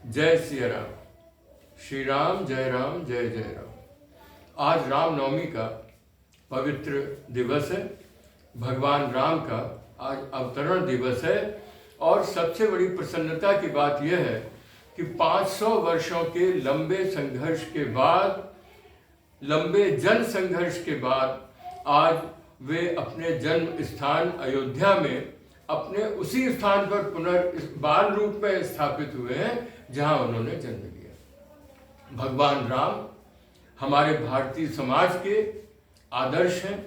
जय सिया राम। श्री राम जय राम जय जय राम। आज रामनवमी का पवित्र दिवस है। भगवान राम का आज अवतरण दिवस है और सबसे बड़ी प्रसन्नता की बात यह है कि 500 वर्षों के लंबे संघर्ष के बाद, लंबे जन संघर्ष के बाद आज वे अपने जन्म स्थान अयोध्या में अपने उसी स्थान पर पुनर्बाल रूप में स्थापित हुए हैं जहां उन्होंने जन्म लिया। भगवान राम हमारे भारतीय समाज के आदर्श हैं,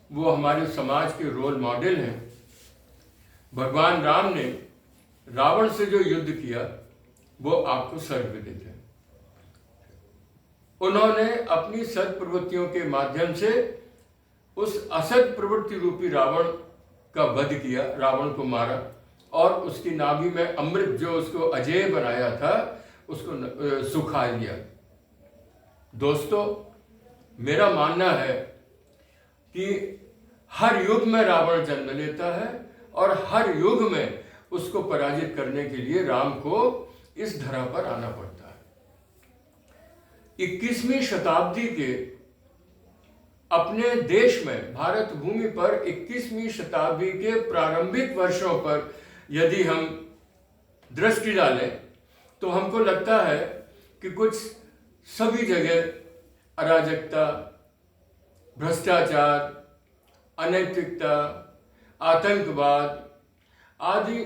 वो हमारे समाज के रोल मॉडल हैं। भगवान राम ने रावण से जो युद्ध किया वो आपको सर्वविदित है। उन्होंने अपनी सत् प्रवृत्तियों के माध्यम से उस असत प्रवृत्ति रूपी रावण का वध किया, रावण को मारा और उसकी नाभि में अमृत जो उसको अजेय बनाया था उसको सुखा लिया। दोस्तों, मेरा मानना है कि हर युग में रावण जन्म लेता है और हर युग में उसको पराजित करने के लिए राम को इस धरा पर आना पड़ता है। 21वीं शताब्दी के अपने देश में, भारत भूमि पर 21वीं शताब्दी के प्रारंभिक वर्षों पर यदि हम दृष्टि डालें तो हमको लगता है कि कुछ सभी जगह अराजकता, भ्रष्टाचार, अनैतिकता, आतंकवाद आदि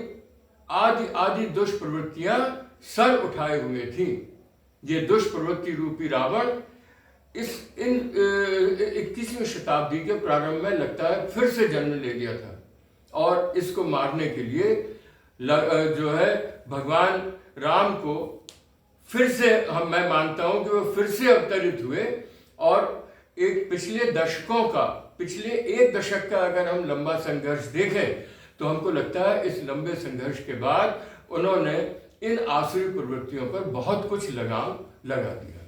आदि आदि दुष्प्रवृत्तियां सर उठाए हुए थी। ये दुष्प्रवृत्ति रूपी रावण इन 21वीं शताब्दी के प्रारंभ में लगता है फिर से जन्म ले लिया था और इसको मारने के लिए जो है भगवान राम को फिर से मैं मानता हूं कि वो फिर से अवतरित हुए और एक पिछले एक दशक का अगर हम लंबा संघर्ष देखें तो हमको लगता है इस लंबे संघर्ष के बाद उन्होंने इन आसुरी प्रवृत्तियों पर बहुत कुछ लगाम लगा दिया।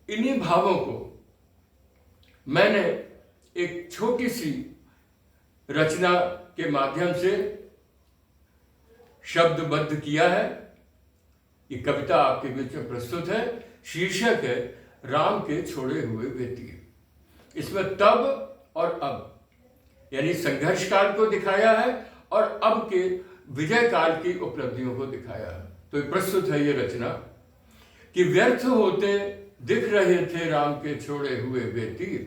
इन्हीं भावों को मैंने एक छोटी सी रचना के माध्यम से शब्दबद्ध किया है। ये कविता आपके बीच में प्रस्तुत है। शीर्षक है राम के छोड़े हुए वे तीर। इसमें तब और अब यानी संघर्ष काल को दिखाया है और अब के विजय काल की उपलब्धियों को दिखाया है। तो प्रस्तुत है ये रचना कि व्यर्थ होते दिख रहे थे राम के छोड़े हुए वे तीर।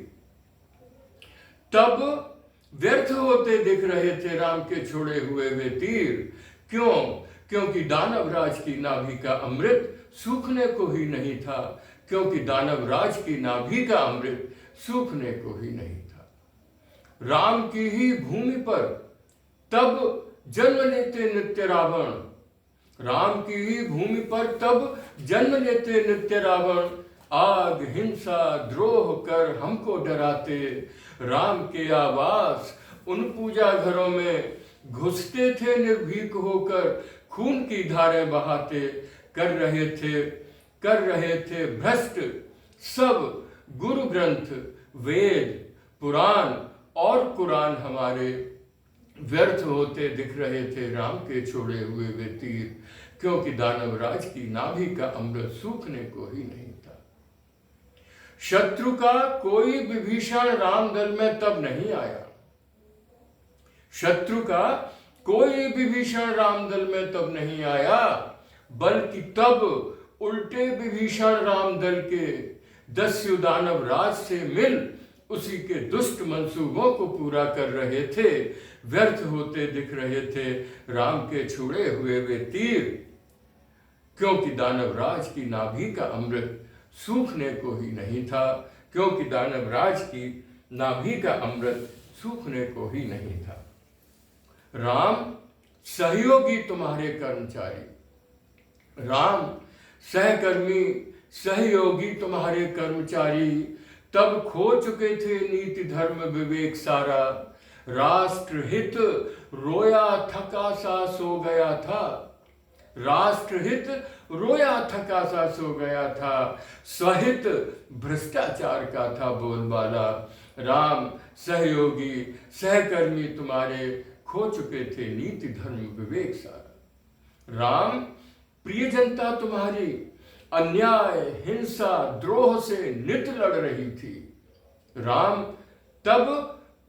तब व्यर्थ होते दिख रहे थे राम के छोड़े हुए वे तीर। क्यों? क्योंकि दानवराज की नाभि का अमृत सूखने को ही नहीं था। क्योंकि दानवराज की नाभि का अमृत सूखने को ही नहीं था। राम की ही भूमि पर तब जन्म लेते नित्य रावण। राम की ही भूमि पर तब जन्म लेते नित्य रावण। आग, हिंसा, द्रोह कर हमको डराते। राम के आवास उन पूजा घरों में घुसते थे निर्भीक होकर। खून की धारें बहाते कर रहे थे भ्रष्ट सब गुरु ग्रंथ, वेद, पुराण और कुरान हमारे। व्यर्थ होते दिख रहे थे राम के छोड़े हुए वे तीर। क्योंकि दानवराज की नाभि का अमृत सूखने को ही नहीं था। शत्रु का कोई विभीषण रामदल में तब नहीं आया। शत्रु का कोई विभीषण रामदल में तब नहीं आया, बल्कि तब उल्टे विभीषण रामदल के दस्यु दानव राज से मिल उसी के दुष्ट मंसूबों को पूरा कर रहे थे। व्यर्थ होते दिख रहे थे राम के छुड़े हुए वे तीर। क्योंकि दानवराज की नाभि का अमृत सूखने को ही नहीं था। क्योंकि दानवराज की नाभि का अमृत सूखने को ही नहीं था। राम सहयोगी तुम्हारे कर्मचारी। राम सहकर्मी सहयोगी तुम्हारे कर्मचारी। तब खो चुके थे नीति धर्म विवेक सारा। राष्ट्रहित रोया थका सा सो गया था। राष्ट्रहित रोया थका सा सो गया था। स्वहित भ्रष्टाचार का था बोलबाला। राम सहयोगी सहकर्मी तुम्हारे खो चुके थे नीति धर्म विवेक सारा। राम प्रिय जनता तुम्हारी अन्याय, हिंसा, द्रोह से नित लड़ रही थी। राम, तब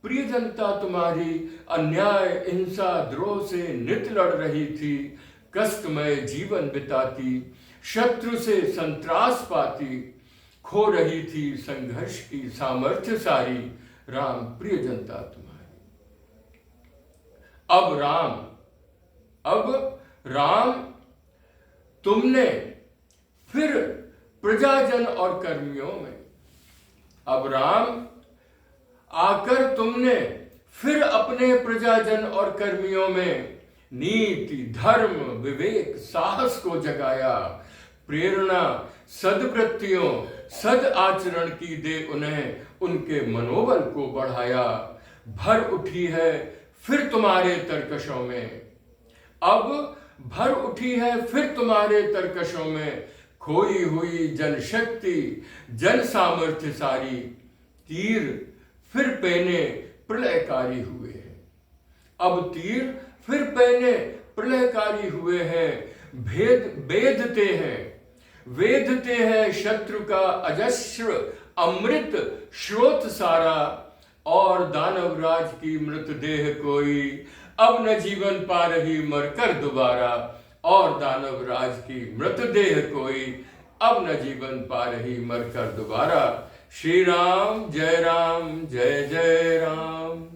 प्रिय जनता तुम्हारी अन्याय, हिंसा, द्रोह से नित लड़ रही थी। कष्टमय जीवन बिताती, शत्रु से संत्रास पाती, खो रही थी संघर्ष की सामर्थ्य सारी। राम, प्रिय जनता तुम्हारी। अब राम तुमने फिर प्रजाजन और कर्मियों में, अब राम आकर तुमने फिर अपने प्रजाजन और कर्मियों में नीति, धर्म, विवेक, साहस को जगाया। प्रेरणा सद्वृत्तियों, सद आचरण की दे उन्हें, उनके मनोबल को बढ़ाया। भर उठी है फिर तुम्हारे तरकशों में, अब भर उठी है फिर तुम्हारे तरकशों में। खोई हुई जनशक्ति, जन सामर्थ्य सारी, तीर फिर पैने प्रलयकारी हुए हैं। अब तीर फिर पैने प्रलयकारी हुए हैं। वेदते हैं शत्रु का अजस्र अमृत स्रोत सारा। और दानवराज की मृतदेह कोई अब न जीवन पा रही मरकर दोबारा। और दानवराज की मृतदेह कोई अब न जीवन पा रही मरकर दोबारा। श्री राम जय जय राम।